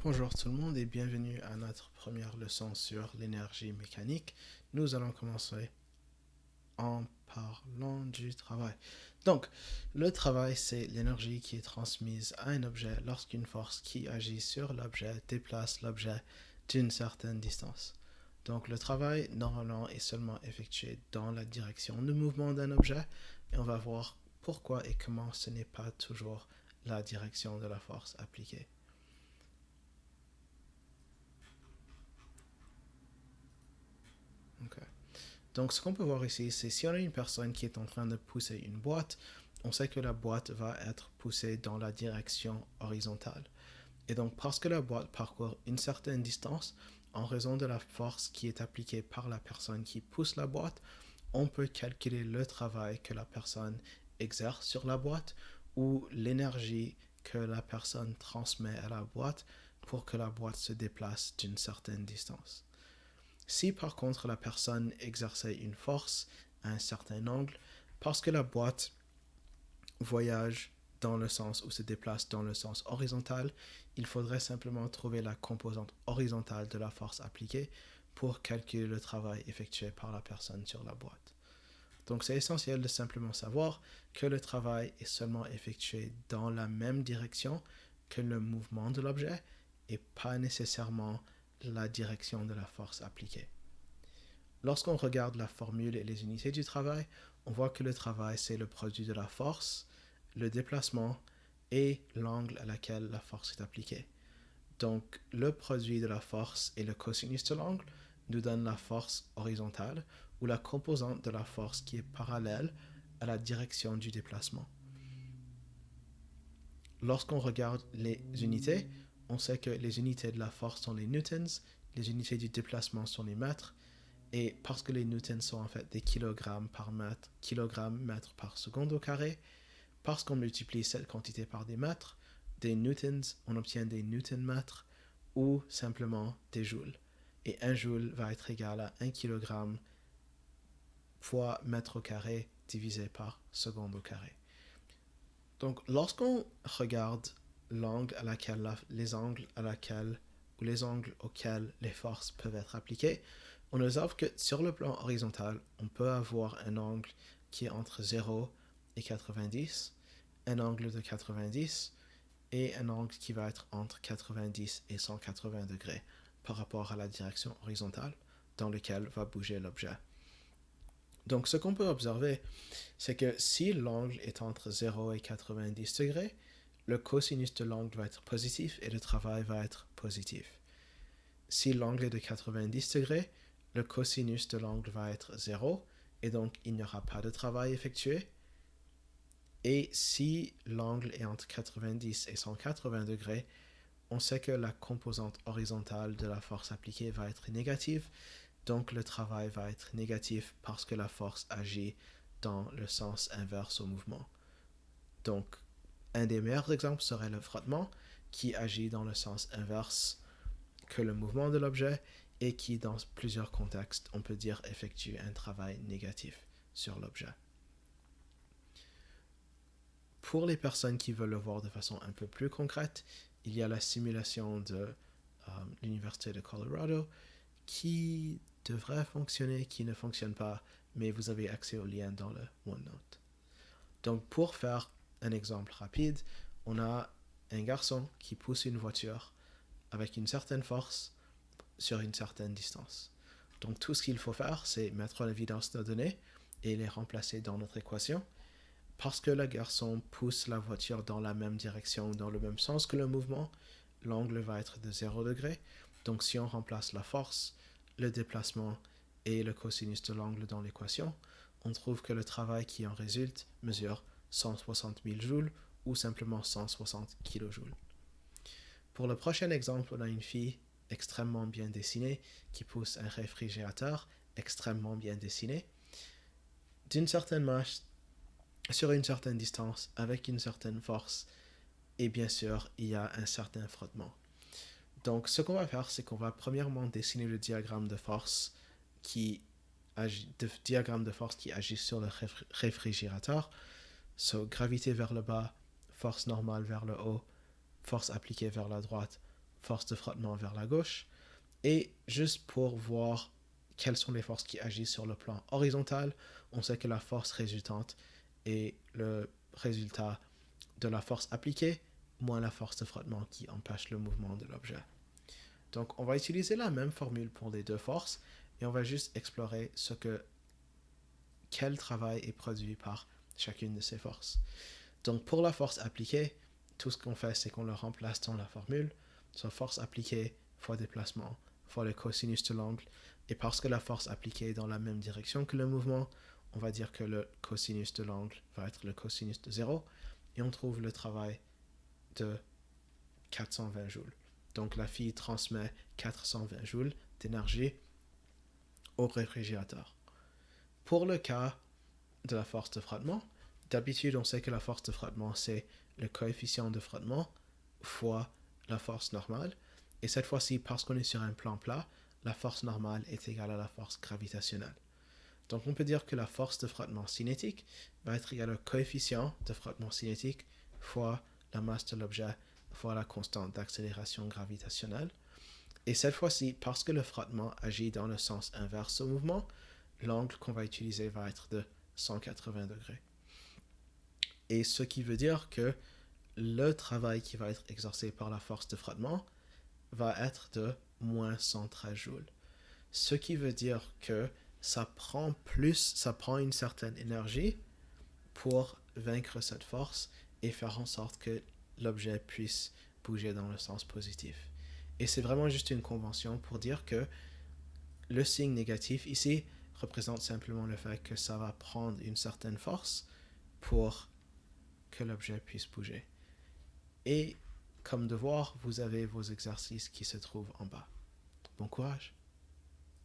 Bonjour tout le monde et bienvenue à notre première leçon sur l'énergie mécanique. Nous allons commencer en parlant du travail. Donc, le travail, c'est l'énergie qui est transmise à un objet lorsqu'une force qui agit sur l'objet déplace l'objet d'une certaine distance. Donc, le travail, normalement, est seulement effectué dans la direction de mouvement d'un objet et on va voir pourquoi et comment ce n'est pas toujours la direction de la force appliquée. Okay. Donc, ce qu'on peut voir ici, c'est si on a une personne qui est en train de pousser une boîte, on sait que la boîte va être poussée dans la direction horizontale. Et donc, parce que la boîte parcourt une certaine distance, en raison de la force qui est appliquée par la personne qui pousse la boîte, on peut calculer le travail que la personne exerce sur la boîte ou l'énergie que la personne transmet à la boîte pour que la boîte se déplace d'une certaine distance. Si par contre la personne exerçait une force à un certain angle, parce que la boîte voyage dans le sens ou se déplace dans le sens horizontal, il faudrait simplement trouver la composante horizontale de la force appliquée pour calculer le travail effectué par la personne sur la boîte. Donc c'est essentiel de simplement savoir que le travail est seulement effectué dans la même direction que le mouvement de l'objet et pas nécessairement la direction de la force appliquée. Lorsqu'on regarde la formule et les unités du travail, on voit que le travail, c'est le produit de la force, le déplacement et l'angle à laquelle la force est appliquée. Donc, le produit de la force et le cosinus de l'angle nous donnent la force horizontale ou la composante de la force qui est parallèle à la direction du déplacement. Lorsqu'on regarde les unités, on sait que les unités de la force sont les newtons, les unités du déplacement sont les mètres, et parce que les newtons sont en fait des kilogrammes par mètre, kilogrammes mètres par seconde au carré, parce qu'on multiplie cette quantité par des mètres, des newtons, on obtient des newton-mètres ou simplement des joules. Et un joule va être égal à 1 kg fois mètre au carré divisé par seconde au carré. Donc, lorsqu'on regarde l'angle à laquelle les angles à laquelle ou les angles auxquels les forces peuvent être appliquées, on observe que sur le plan horizontal, on peut avoir un angle qui est entre 0 et 90, un angle de 90 et un angle qui va être entre 90 et 180 degrés par rapport à la direction horizontale dans laquelle va bouger l'objet. Donc ce qu'on peut observer, c'est que si l'angle est entre 0 et 90 degrés, le cosinus de l'angle va être positif et le travail va être positif. Si l'angle est de 90 degrés, le cosinus de l'angle va être 0 et donc il n'y aura pas de travail effectué. Et si l'angle est entre 90 et 180 degrés, on sait que la composante horizontale de la force appliquée va être négative, donc le travail va être négatif parce que la force agit dans le sens inverse au mouvement. Donc, un des meilleurs exemples serait le frottement, qui agit dans le sens inverse que le mouvement de l'objet et qui, dans plusieurs contextes, on peut dire effectue un travail négatif sur l'objet. Pour les personnes qui veulent le voir de façon un peu plus concrète, il y a la simulation de l'Université de Colorado qui devrait fonctionner, qui ne fonctionne pas, mais vous avez accès au lien dans le OneNote. Donc pour faire un exemple rapide, on a un garçon qui pousse une voiture avec une certaine force sur une certaine distance. Donc tout ce qu'il faut faire, c'est mettre l'évidence de données et les remplacer dans notre équation. Parce que le garçon pousse la voiture dans la même direction, dans le même sens que le mouvement, l'angle va être de 0 degré. Donc si on remplace la force, le déplacement et le cosinus de l'angle dans l'équation, on trouve que le travail qui en résulte mesure 160 000 joules ou simplement 160 kilojoules. Pour le prochain exemple, on a une fille extrêmement bien dessinée qui pousse un réfrigérateur extrêmement bien dessiné d'une certaine marche sur une certaine distance avec une certaine force et bien sûr il y a un certain frottement. Donc ce qu'on va faire, c'est qu'on va premièrement dessiner le diagramme de force qui agit sur le réfrigérateur. So, gravité vers le bas, force normale vers le haut, force appliquée vers la droite, force de frottement vers la gauche. Et juste pour voir quelles sont les forces qui agissent sur le plan horizontal, on sait que la force résultante est le résultat de la force appliquée moins la force de frottement qui empêche le mouvement de l'objet. Donc on va utiliser la même formule pour les deux forces et on va juste explorer quel travail est produit par chacune de ces forces. Donc pour la force appliquée, tout ce qu'on fait, c'est qu'on le remplace dans la formule. Soit force appliquée fois déplacement fois le cosinus de l'angle. Et parce que la force appliquée est dans la même direction que le mouvement, on va dire que le cosinus de l'angle va être le cosinus de 0. Et on trouve le travail de 420 joules. Donc la fille transmet 420 joules d'énergie au réfrigérateur. Pour le cas de la force de frottement, d'habitude on sait que la force de frottement c'est le coefficient de frottement fois la force normale. Et cette fois-ci, parce qu'on est sur un plan plat, la force normale est égale à la force gravitationnelle. Donc on peut dire que la force de frottement cinétique va être égale au coefficient de frottement cinétique fois la masse de l'objet fois la constante d'accélération gravitationnelle. Et cette fois-ci, parce que le frottement agit dans le sens inverse au mouvement, l'angle qu'on va utiliser va être de 180 degrés. Et ce qui veut dire que le travail qui va être exercé par la force de frottement va être de moins 113 joules. Ce qui veut dire que ça prend une certaine énergie pour vaincre cette force et faire en sorte que l'objet puisse bouger dans le sens positif. Et c'est vraiment juste une convention pour dire que le signe négatif ici représente simplement le fait que ça va prendre une certaine force pour que l'objet puisse bouger. Et comme devoir, vous avez vos exercices qui se trouvent en bas. Bon courage!